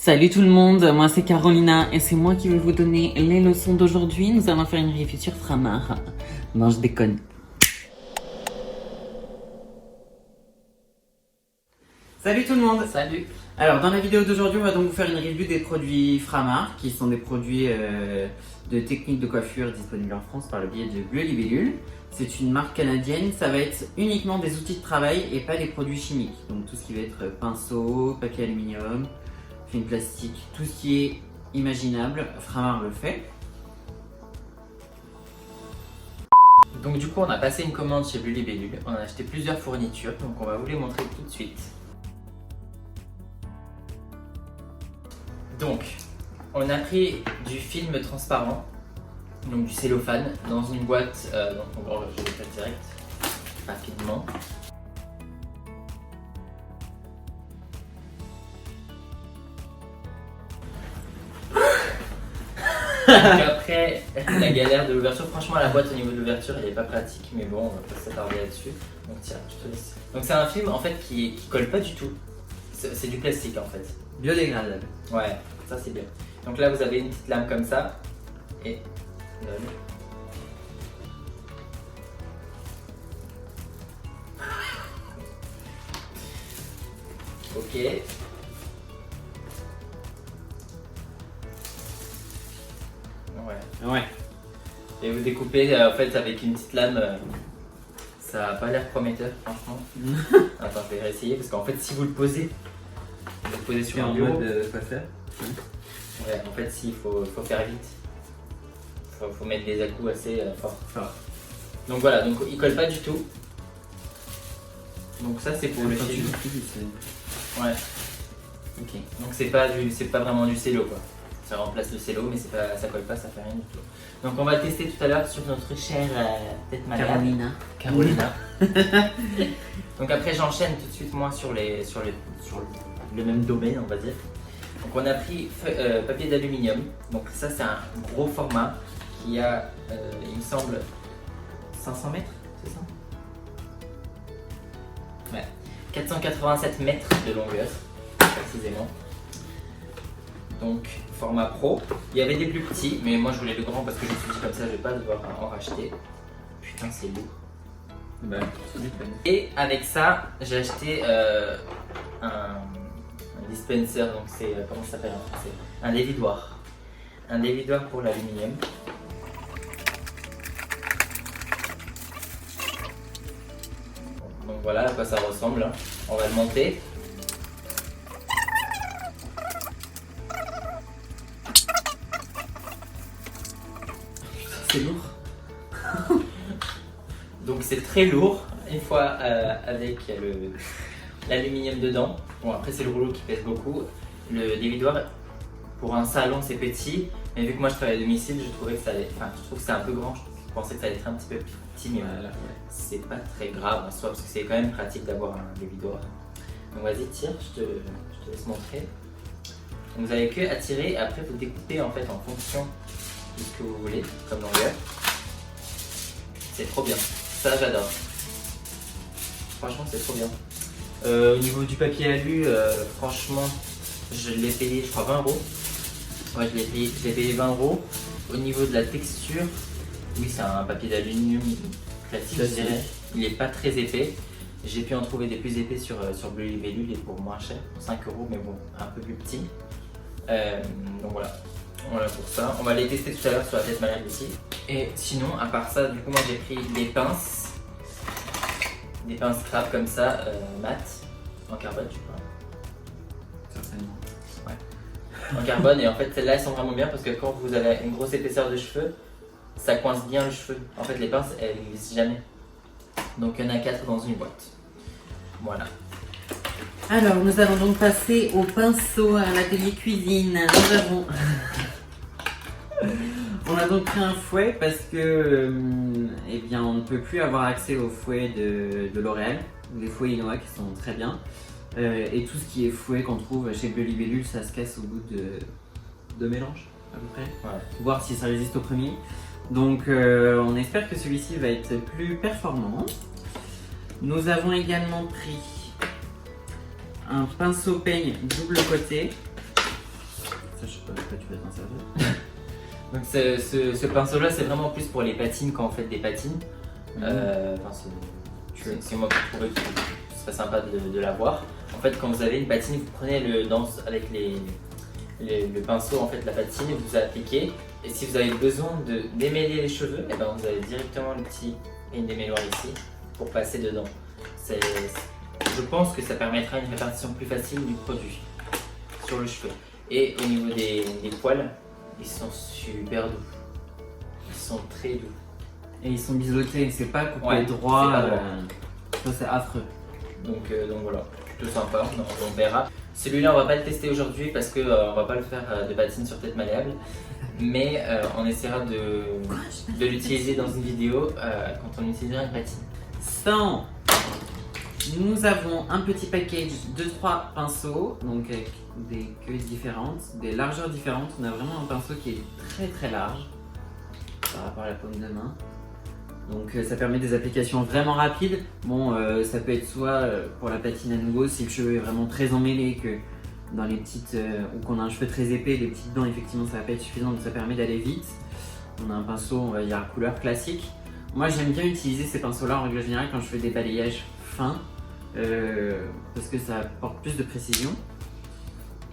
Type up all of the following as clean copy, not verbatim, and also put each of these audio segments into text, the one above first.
Salut tout le monde, moi c'est Carolina et c'est moi qui vais vous donner les leçons d'aujourd'hui. Nous allons faire une review sur Framar. Non, je déconne. Salut tout le monde. Salut. Alors dans la vidéo d'aujourd'hui, on va donc vous faire une review des produits Framar, qui sont des produits de technique de coiffure disponibles en France par le biais de Bleu Libellule. C'est une marque canadienne, ça va être uniquement des outils de travail et pas des produits chimiques. Donc tout ce qui va être pinceau, papier aluminium, film plastique, tout ce qui est imaginable, Framar le fait. Donc du coup on a passé une commande chez Bleu Libellule, on a acheté plusieurs fournitures, donc on va vous les montrer tout de suite. Donc on a pris du film transparent, donc du cellophane, dans une boîte, donc je vais le faire direct, rapidement. Donc après, la galère de l'ouverture, franchement la boîte au niveau de l'ouverture elle est pas pratique, mais bon on va pas s'attarder là-dessus. Donc tiens, je te laisse. Donc c'est un film en fait qui colle pas du tout, c'est du plastique en fait. Biodégradable. Ouais, ça c'est bien. Donc là vous avez une petite lame comme ça, et ok. Ouais. Et vous découpez en fait avec une petite lame, ça a pas l'air prometteur franchement. Attends, je vais réessayer parce qu'en fait si vous le posez sur un bureau, coiffeur. ouais, en fait si, il faut faire vite. Faut mettre des à-coups assez forts. Donc voilà, donc il colle pas du tout. Donc ça c'est pour le film. Ouais. Ok. Donc c'est pas vraiment du cello quoi. Ça remplace le cello mais ça colle pas, ça fait rien du tout. Donc on va tester tout à l'heure sur notre chère tête malade. Carolina. Donc après j'enchaîne tout de suite moi sur le même domaine on va dire. Donc on a pris papier d'aluminium. Donc ça c'est un gros format qui a il me semble 500 mètres, c'est ça? Ouais. 487 mètres de longueur précisément. Donc format pro. Il y avait des plus petits, mais moi je voulais le grand parce que je me suis dit comme ça je vais pas devoir en racheter. Putain c'est lourd. Bah, et avec ça j'ai acheté un dispenser, donc c'est comment ça s'appelle en français? Un dévidoir. Un dévidoir pour l'aluminium. Donc voilà à quoi ça ressemble. Hein. On va le monter. c'est lourd. Donc c'est très lourd, une fois avec l'aluminium dedans. Bon après c'est le rouleau qui pèse beaucoup. Le dévidoir pour un salon c'est petit, mais vu que moi je travaille à domicile, je trouvais que ça allait, enfin je trouve que c'est un peu grand. Je pensais que ça allait être un petit peu plus petit, mais voilà, c'est pas très grave en soi parce que c'est quand même pratique d'avoir un dévidoir. Donc vas-y tire, je te laisse montrer. Donc vous avez que à tirer et après vous découpez en fait en fonction de ce que vous voulez comme longueur. C'est trop bien, ça j'adore. Franchement c'est trop bien. Au niveau du papier alu, franchement je l'ai payé je crois 20 €. Ouais je l'ai payé 20 €. Au niveau de la texture, oui c'est un papier d'aluminium classique je dirais. Il n'est pas très épais. J'ai pu en trouver des plus épais sur Bleu Libellule et pour moins cher, pour 5 € mais bon un peu plus petit. Donc voilà pour ça. On va les tester tout à l'heure sur la tête malade aussi. Et sinon, à part ça, du coup, moi j'ai pris des pinces scrap comme ça, mat, en carbone, je crois. Certainement. Ouais. En carbone, et en fait, celles-là elles sont vraiment bien parce que quand vous avez une grosse épaisseur de cheveux, ça coince bien le cheveu. En fait, les pinces elles ne glissent jamais. Donc il y en a 4 dans une boîte. Voilà. Alors, nous allons donc passer au pinceau à l'atelier cuisine. On a donc pris un fouet parce que eh bien, on ne peut plus avoir accès aux fouets de L'Oréal, des fouets Inoa qui sont très bien. Et tout ce qui est fouet qu'on trouve chez Bleu Libellule, ça se casse au bout de mélange à peu près. Ouais. Voir si ça résiste au premier. Donc on espère que celui-ci va être plus performant. Nous avons également pris un pinceau peigne double côté Ça, je sais pas pourquoi tu vas t'en servir. Donc ce pinceau-là, c'est vraiment plus pour les patines quand on fait des patines. C'est moi qui trouvais que ce serait sympa de l'avoir. En fait, quand vous avez une patine, vous prenez avec le pinceau, en fait, la patine, vous appliquez. Et si vous avez besoin de démêler les cheveux, et ben vous avez directement le petit démêloir ici pour passer dedans. Je pense que ça permettra une répartition plus facile du produit sur le cheveu. Et au niveau des poils, ils sont super doux. Ils sont très doux. Et ils sont biseautés, c'est pas coupé Ouais, droit. c'est pas droit. Ça, c'est affreux. Donc voilà, plutôt sympa, on verra. Celui-là, on va pas le tester aujourd'hui parce qu'on va pas le faire de patine sur tête malléable. Mais on essaiera de l'utiliser dans une vidéo quand on utilisera une patine. 100. Nous avons un petit package de 3 pinceaux, donc avec des queues différentes, des largeurs différentes. On a vraiment un pinceau qui est très très large par rapport à la paume de main. Donc ça permet des applications vraiment rapides. Bon, ça peut être soit pour la patine à nouveau, si le cheveu est vraiment très emmêlé, que dans les petites, ou qu'on a un cheveu très épais, les petites dents, effectivement, ça va pas être suffisant, donc ça permet d'aller vite. On a un pinceau, on va dire, couleur classique. Moi, j'aime bien utiliser ces pinceaux-là en règle générale quand je fais des balayages fins, parce que ça apporte plus de précision.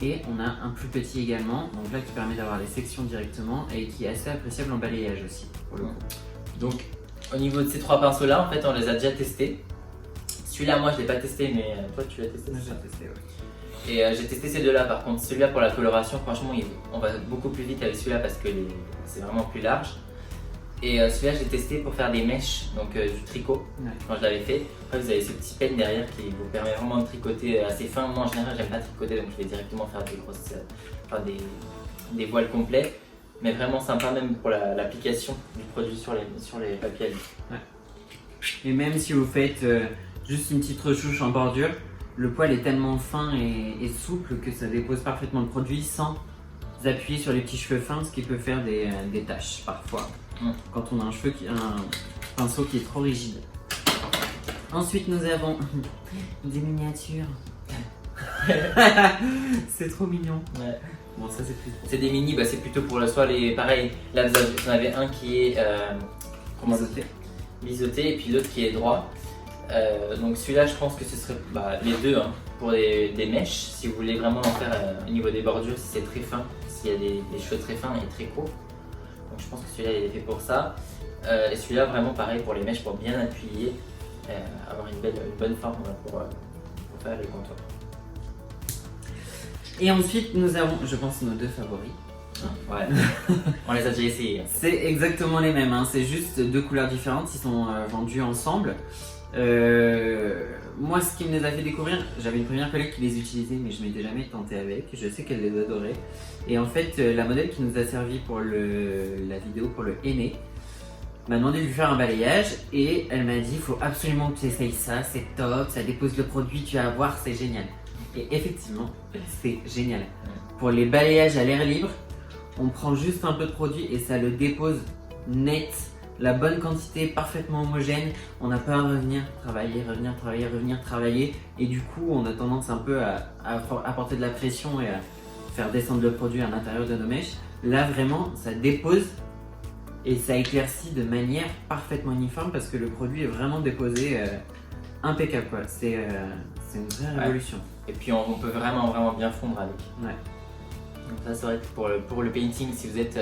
Et on a un plus petit également, donc là qui permet d'avoir les sections directement et qui est assez appréciable en balayage aussi, pour le coup. Donc, au niveau de ces 3 pinceaux-là, en fait, on les a déjà testés. Celui-là, moi, je l'ai pas testé, mais toi, tu l'as testé. J'ai testé, ouais. Et j'ai testé ces deux-là. Par contre, celui-là pour la coloration, franchement, on va beaucoup plus vite avec celui-là parce que c'est vraiment plus large. Et celui-là, j'ai testé pour faire des mèches, donc du tricot, quand je l'avais fait. Après, vous avez ce petit pen derrière qui vous permet vraiment de tricoter assez fin. Moi, en général, j'aime pas tricoter, donc je vais directement faire des grosses, des voiles complets. Mais vraiment sympa, même pour l'application du produit sur les papiers à livre. Ouais. Et même si vous faites juste une petite retouche en bordure, le poil est tellement fin et souple que ça dépose parfaitement le produit sans appuyer sur les petits cheveux fins, ce qui peut faire des taches parfois. Quand on a un pinceau qui est trop rigide. Ensuite, nous avons des miniatures. C'est trop mignon. Ouais. Bon, ça c'est plus. C'est des mini, c'est plutôt pour pareil. Là, vous en avez un qui est biseauté et puis l'autre qui est droit. Donc celui-là, je pense que ce serait les deux pour des mèches. Si vous voulez vraiment en faire au niveau des bordures, si c'est très fin, s'il y a des cheveux très fins et très courts. Donc je pense que celui-là il est fait pour ça. Et celui-là vraiment pareil pour les mèches, pour bien appuyer, avoir une bonne forme pour faire les contours. Et ensuite nous avons, je pense, nos deux favoris. Ouais, on les a déjà essayés. C'est exactement les mêmes, c'est juste 2 couleurs différentes, ils sont vendus ensemble. Moi, ce qui me les a fait découvrir, j'avais une première collègue qui les utilisait, mais je m'étais jamais tentée avec. Je sais qu'elle les adorait. Et en fait, la modèle qui nous a servi pour la vidéo pour le henné m'a demandé de lui faire un balayage et elle m'a dit: il faut absolument que tu essayes ça, c'est top, ça dépose le produit, tu vas voir, c'est génial. Et effectivement, c'est génial. Pour les balayages à l'air libre, on prend juste un peu de produit et ça le dépose net. La bonne quantité, parfaitement homogène, on n'a pas à revenir travailler, revenir travailler, et du coup on a tendance un peu à apporter de la pression et à faire descendre le produit à l'intérieur de nos mèches. Là vraiment ça dépose et ça éclaircit de manière parfaitement uniforme parce que le produit est vraiment déposé impeccable quoi. C'est une vraie révolution. Et puis on peut vraiment bien fondre avec. Ouais. Donc ça c'est vrai que pour le painting, si vous êtes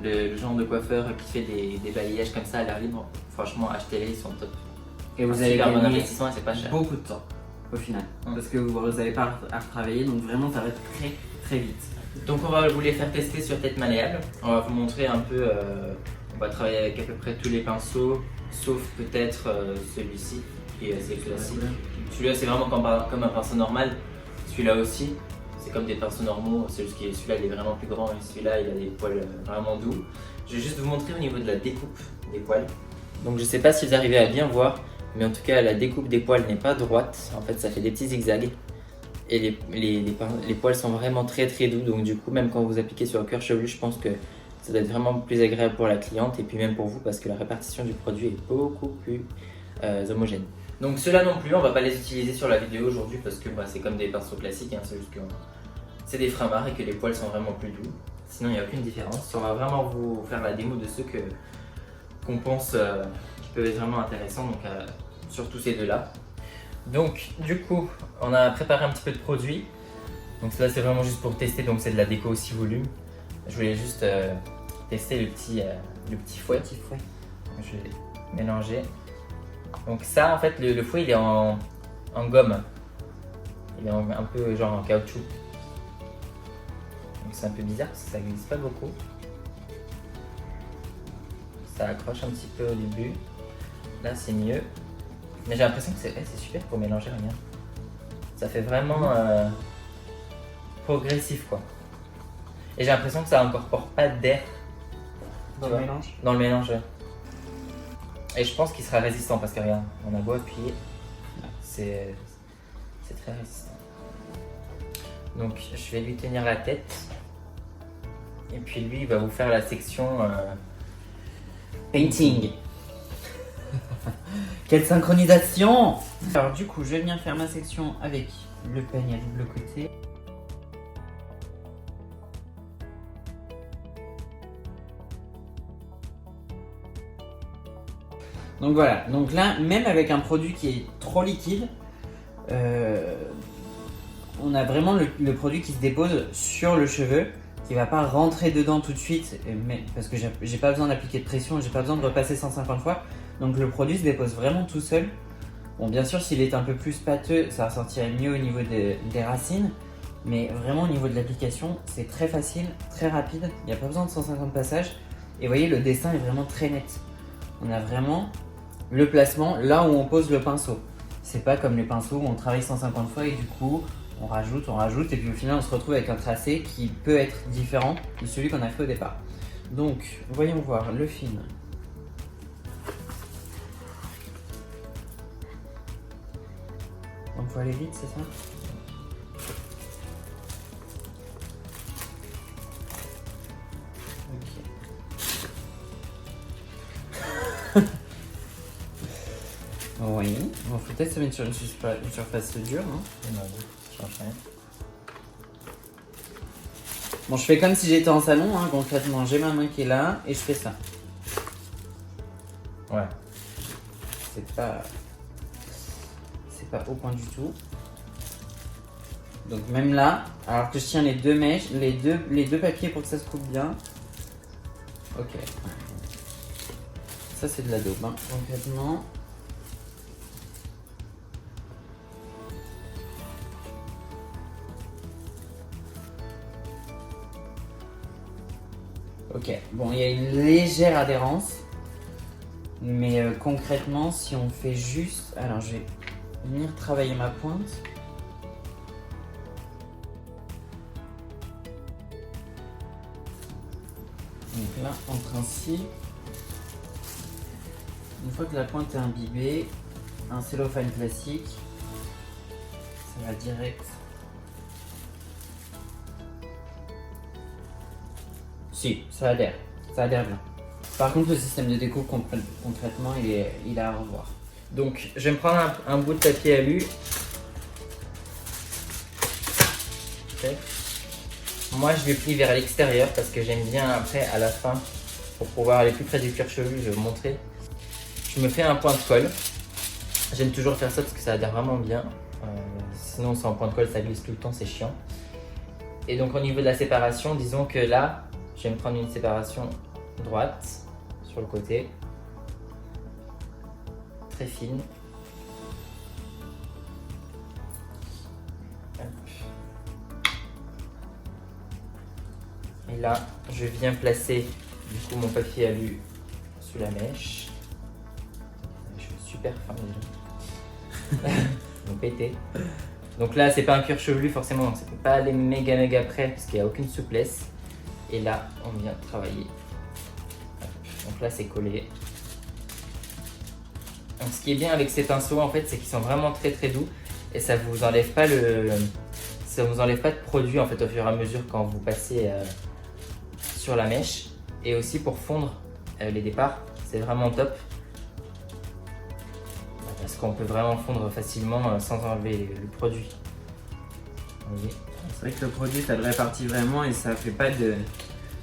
le genre de coiffeur qui fait des balayages comme ça à l'air libre, franchement achetez-les, ils sont top. Et vous allez bon gagner investissement et c'est pas cher. beaucoup de temps au final, parce que vous n'avez pas à retravailler, donc vraiment ça va être très vite. Donc on va vous les faire tester sur tête malléable. On va vous montrer un peu, on va travailler avec à peu près tous les pinceaux, sauf peut-être celui-ci qui est assez classique. Celui-là c'est vraiment comme un pinceau normal, celui-là aussi. C'est comme des pinceaux normaux, c'est juste que celui-là il est vraiment plus grand et celui-là il a des poils vraiment doux. Je vais juste vous montrer au niveau de la découpe des poils. Donc je sais pas si vous arrivez à bien voir, mais en tout cas la découpe des poils n'est pas droite, en fait ça fait des petits zigzags. Et les poils sont vraiment très doux, donc du coup même quand vous appliquez sur le cuir chevelu, je pense que ça doit être vraiment plus agréable pour la cliente et puis même pour vous parce que la répartition du produit est beaucoup plus homogène. Donc ceux-là non plus, on va pas les utiliser sur la vidéo aujourd'hui parce que c'est comme des pinceaux classiques, c'est juste que c'est des Framar et que les poils sont vraiment plus doux. Sinon, il n'y a aucune différence. On va vraiment vous faire la démo de ceux qu'on pense qui peuvent être vraiment intéressants, donc surtout ces deux-là. Donc, du coup, on a préparé un petit peu de produits. Donc, ça, c'est vraiment juste pour tester, donc c'est de la déco aussi volume. Je voulais juste tester le petit fouet. Je vais mélanger. Donc, ça, en fait, le fouet, il est en gomme. Il est un peu genre en caoutchouc. Donc, c'est un peu bizarre parce que ça glisse pas beaucoup. Ça accroche un petit peu au début. Là, c'est mieux. Mais j'ai l'impression que c'est super pour mélanger, rien. Ça fait vraiment progressif, quoi. Et j'ai l'impression que ça incorpore pas d'air Dans le mélange. dans le mélange. Ouais. Et je pense qu'il sera résistant parce que regarde, on a beau appuyer, c'est très résistant. Donc je vais lui tenir la tête. Et puis lui, il va vous faire la section Painting. Quelle synchronisation! Alors du coup, je vais venir faire ma section avec le peigne à double côté. Donc voilà, donc là, même avec un produit qui est trop liquide, on a vraiment le produit qui se dépose sur le cheveu, qui va pas rentrer dedans tout de suite, parce que j'ai pas besoin d'appliquer de pression, j'ai pas besoin de repasser 150 fois. Donc le produit se dépose vraiment tout seul. Bon, bien sûr, s'il est un peu plus pâteux, ça ressortirait mieux au niveau des racines. Mais vraiment, au niveau de l'application, c'est très facile, très rapide. Il n'y a pas besoin de 150 passages. Et vous voyez, le dessin est vraiment très net. On a vraiment le placement là où on pose le pinceau. C'est pas comme les pinceaux où on travaille 150 fois et du coup, on rajoute. Et puis au final, on se retrouve avec un tracé qui peut être différent de celui qu'on a fait au départ. Donc, voyons voir le film. Donc, faut aller vite, c'est ça? Ok. Oui, bon, faut peut-être se mettre sur une surface dure. Hein. je change rien. Bon, je fais comme si j'étais en salon, hein, concrètement. J'ai ma main qui est là et je fais ça. Ouais. C'est pas au point du tout. Donc même là, alors que je tiens les deux mèches, les deux papiers pour que ça se coupe bien. Ok. Ça c'est de la daube, hein, concrètement. Ok, bon, il y a une légère adhérence. Mais concrètement, si on fait juste... Alors, je vais venir travailler ma pointe. Donc là, en principe, une fois que la pointe est imbibée, un cellophane classique, ça va direct... Si, ça adhère bien. Par contre, le système de découpe, concrètement, il est à revoir. Donc, je vais me prendre un bout de papier alu. Okay. Moi, je le plie vers l'extérieur parce que j'aime bien après, à la fin, pour pouvoir aller plus près du cuir chevelu, je vais vous montrer. Je me fais un point de colle. J'aime toujours faire ça parce que ça adhère vraiment bien. Sinon, sans point de colle, ça glisse tout le temps, c'est chiant. Et donc, au niveau de la séparation, disons que là, je vais me prendre une séparation droite sur le côté, très fine. Et là, je viens placer du coup mon papier alu sous la mèche. Je suis super fin déjà. Ils vont péter. Donc là, c'est pas un cuir chevelu forcément, donc ça peut pas aller méga près parce qu'il n'y a aucune souplesse. Et là, on vient travailler. Donc là, c'est collé. Donc, ce qui est bien avec ces pinceaux, en fait, c'est qu'ils sont vraiment très doux et ça vous enlève pas de produit en fait au fur et à mesure quand vous passez sur la mèche. Et aussi pour fondre les départs, c'est vraiment top parce qu'on peut vraiment fondre facilement sans enlever le produit. Vous voyez, C'est vrai que le produit, ça le répartit vraiment et ça fait pas de,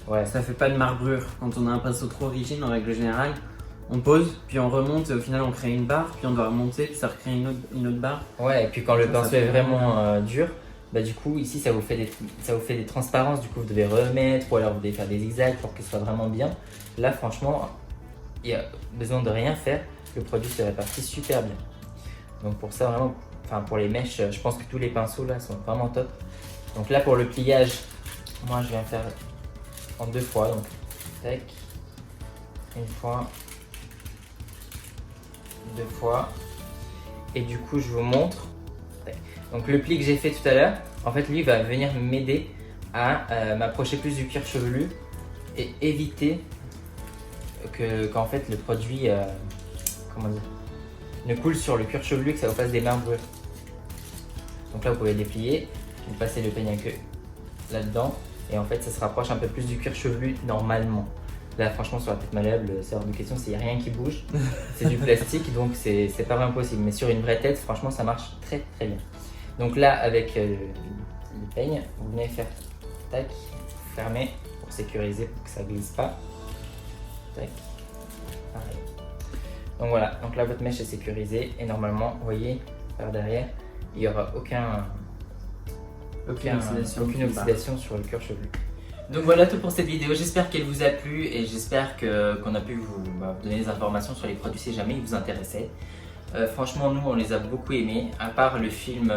Ouais. ça fait pas de marbrure. Quand on a un pinceau trop rigide, en règle générale, on pose, puis on remonte et au final on crée une barre, puis on doit remonter, puis ça recrée une autre barre. Ouais, et puis quand le Ça pinceau fait est vraiment dur, bah du coup ici ça vous fait des transparences, du coup vous devez remettre ou alors vous devez faire des zigzags pour qu'il soit vraiment bien. Là franchement, il y a besoin de rien faire, le produit se répartit super bien. Donc pour ça vraiment, enfin pour les mèches, je pense que tous les pinceaux là sont vraiment top. Donc là pour le pliage, moi je viens faire en 2 fois, donc tac, une fois, 2 fois, et du coup je vous montre. Donc le pli que j'ai fait tout à l'heure, en fait lui va venir m'aider à m'approcher plus du cuir chevelu et éviter qu'en fait le produit comment dire, ne coule sur le cuir chevelu, que ça vous fasse des marbrures. Donc là vous pouvez déplier, vous passez le peigne à queue là-dedans et en fait ça se rapproche un peu plus du cuir chevelu normalement. Là franchement sur la tête malléable c'est hors de question, il n'y a rien qui bouge, c'est du plastique donc c'est pas vraiment possible, mais sur une vraie tête franchement ça marche très très bien. Donc là avec le peigne, vous venez faire tac, fermer pour sécuriser pour que ça glisse pas. Tac, pareil. Donc voilà, donc là votre mèche est sécurisée et normalement vous voyez par derrière il n'y aura aucune oxydation sur le cuir chevelu. Donc voilà tout pour cette vidéo, j'espère qu'elle vous a plu et j'espère qu'on a pu vous donner des informations sur les produits si jamais ils vous intéressaient. Franchement nous on les a beaucoup aimés, à part le film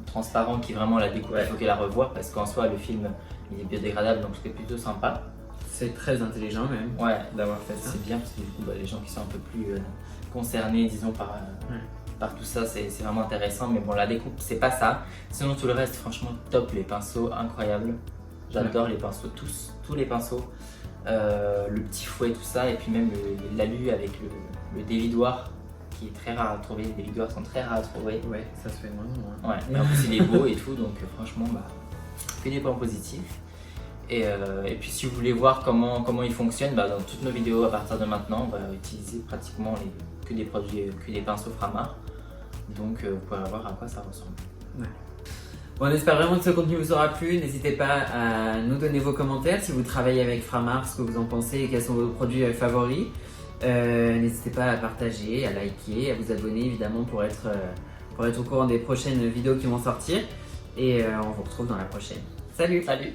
transparent qui vraiment la découpe, il faut qu'elle la revoie parce qu'en soi le film il est biodégradable donc c'était plutôt sympa. C'est très intelligent même d'avoir fait ça. C'est bien parce que du coup les gens qui sont un peu plus concernés disons par tout ça c'est vraiment intéressant, mais bon la découpe c'est pas ça, sinon tout le reste franchement top, les pinceaux incroyables, j'adore les pinceaux, tous les pinceaux, le petit fouet tout ça et puis même l'alu avec le dévidoir qui est très rare à trouver, les dévidoirs sont très rares à trouver. Ouais, ça se fait vraiment. Ouais, et en plus il est beau et tout donc franchement que des points positifs. Et puis si vous voulez voir comment il fonctionne, dans toutes nos vidéos à partir de maintenant, on va utiliser pratiquement que des produits, que des pinceaux Framar. Donc vous pourrez voir à quoi ça ressemble. Ouais. Bon, on espère vraiment que ce contenu vous aura plu. N'hésitez pas à nous donner vos commentaires si vous travaillez avec Framar, ce que vous en pensez et quels sont vos produits favoris. N'hésitez pas à partager, à liker, à vous abonner évidemment pour être au courant des prochaines vidéos qui vont sortir. Et on vous retrouve dans la prochaine. Salut! Salut!